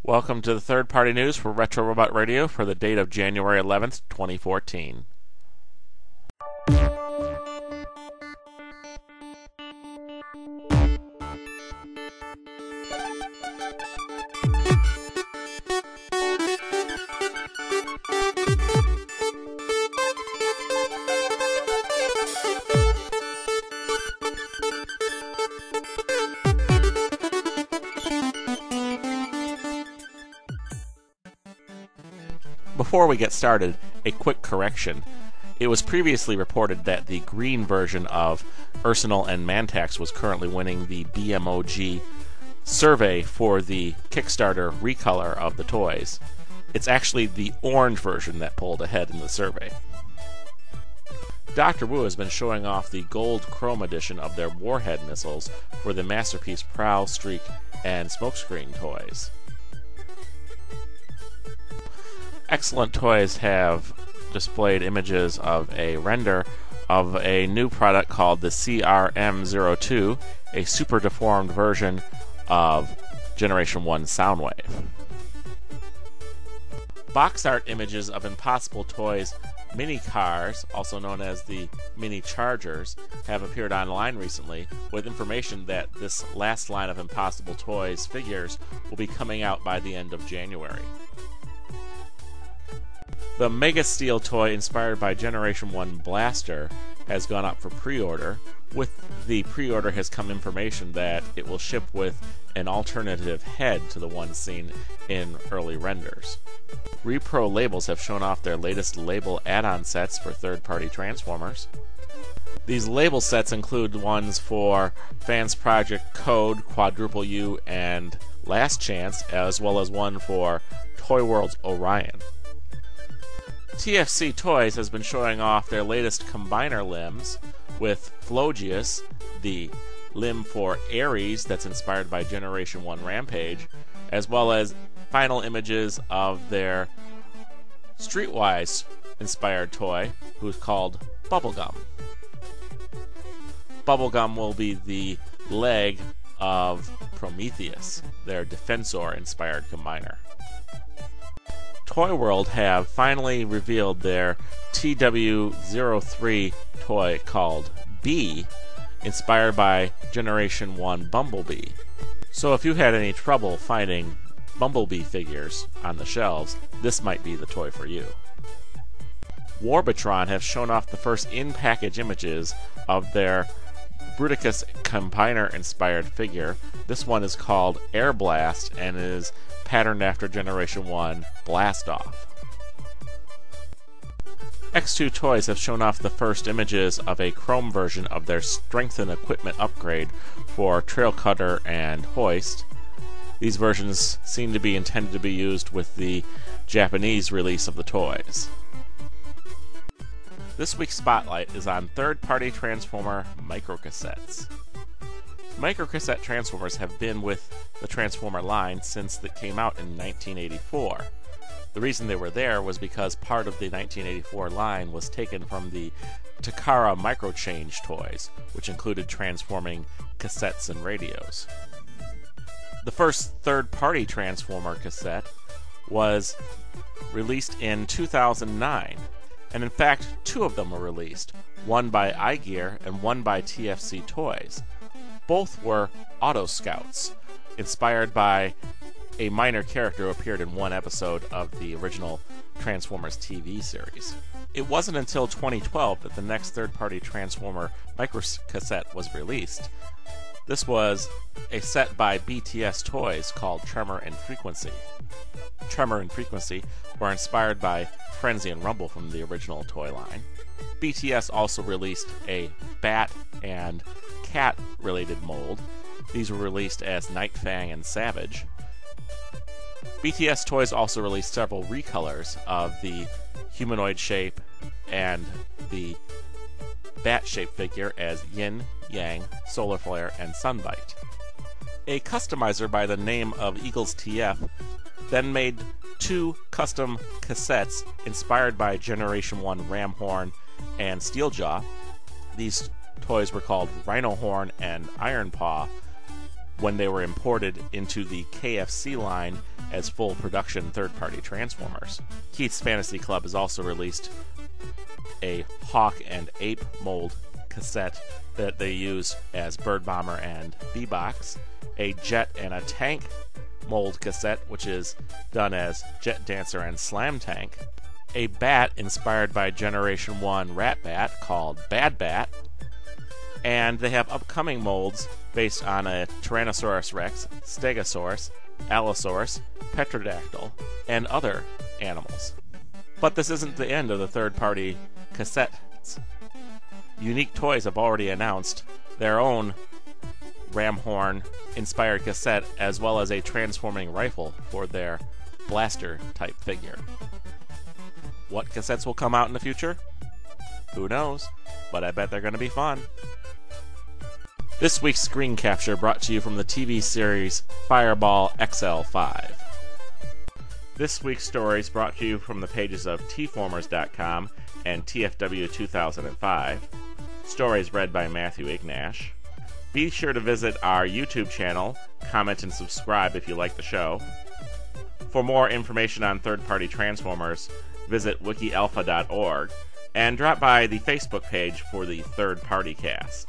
Welcome to the third-party news for Retro Robot Radio for the date of January 11th, 2014. Before we get started, a quick correction. It was previously reported that the green version of Arsenal and Mantax was currently winning the BMOG survey for the Kickstarter recolor of the toys. It's actually the orange version that pulled ahead in the survey. Dr. Wu has been showing off the gold chrome edition of their Warhead missiles for the Masterpiece Prowl, Streak, and Smokescreen toys. Excellent Toys have displayed images of a render of a new product called the CRM02, a super deformed version of Generation 1 Soundwave. Box art images of Impossible Toys mini cars, also known as the mini Chargers, have appeared online recently with information that this last line of Impossible Toys figures will be coming out by the end of January. The Megasteel toy inspired by Generation 1 Blaster has gone up for pre-order. With the pre-order has come information that it will ship with an alternative head to the one seen in early renders. Reprolabels have shown off their latest label add-on sets for third-party Transformers. These label sets include ones for Fans Project Code, Quadruple U, and Last Chance, as well as one for Toyworld's Orion. TFC Toys has been showing off their latest combiner limbs with Flogius, the limb for Ares that's inspired by Generation 1 Rampage, as well as final images of their Streetwise inspired toy, who's called Bubblegum. Bubblegum will be the leg of Prometheus, their Defensor inspired combiner. Toyworld have finally revealed their TW03 toy called Bee, inspired by Generation 1 Bumblebee. So if you had any trouble finding Bumblebee figures on the shelves, this might be the toy for you. Warbitron have shown off the first in-package images of their Bruticus combiner inspired figure. This one is called Air Blast and is patterned after Generation 1 Blastoff. X2 Toys have shown off the first images of a chrome version of their Strengthen equipment upgrade for Trail Cutter and Hoist. These versions seem to be intended to be used with the Japanese release of the toys. This week's spotlight is on third-party Transformer microcassettes. Microcassette Transformers have been with the Transformer line since it came out in 1984. The reason they were there was because part of the 1984 line was taken from the Takara Microchange toys, which included transforming cassettes and radios. The first third-party Transformer cassette was released in 2009, and in fact, two of them were released, one by iGear and one by TFC Toys. Both were Auto Scouts, inspired by a minor character who appeared in one episode of the original Transformers TV series. It wasn't until 2012 that the next third-party Transformer microcassette was released. This was a set by BTS Toys called Tremor and Frequency. Tremor and Frequency were inspired by Frenzy and Rumble from the original toy line. BTS also released a Bat and Cat related mold. These were released as Night Fang and Savage. BTS Toys also released several recolors of the humanoid shape and the bat shape figure as Yin, Yang, Solar Flare, and Sunbite. A customizer by the name of Eagles TF then made two custom cassettes inspired by Generation 1 Ramhorn and Steeljaw. These toys were called Rhino Horn and Iron Paw when they were imported into the KFC line as full production third-party Transformers. Keith's Fantasy Club has also released a Hawk and Ape mold cassette that they use as Bird Bomber and B-Box, a Jet and a Tank mold cassette, which is done as Jet Dancer and Slam Tank, a bat inspired by Generation 1 Rat Bat called Bad Bat, and they have upcoming molds based on a Tyrannosaurus Rex, Stegosaurus, Allosaurus, Petrodactyl, and other animals. But this isn't the end of the third-party cassettes. Unique Toys have already announced their own Ramhorn-inspired cassette, as well as a transforming rifle for their blaster-type figure. What cassettes will come out in the future? Who knows, but I bet they're going to be fun. This week's screen capture brought to you from the TV series Fireball XL5. This week's stories brought to you from the pages of tformers.com and TFW 2005. Stories read by Matthew Ignash. Be sure to visit our YouTube channel, comment and subscribe if you like the show. For more information on third-party Transformers, visit wikialpha.org and drop by the Facebook page for the Third Party Cast.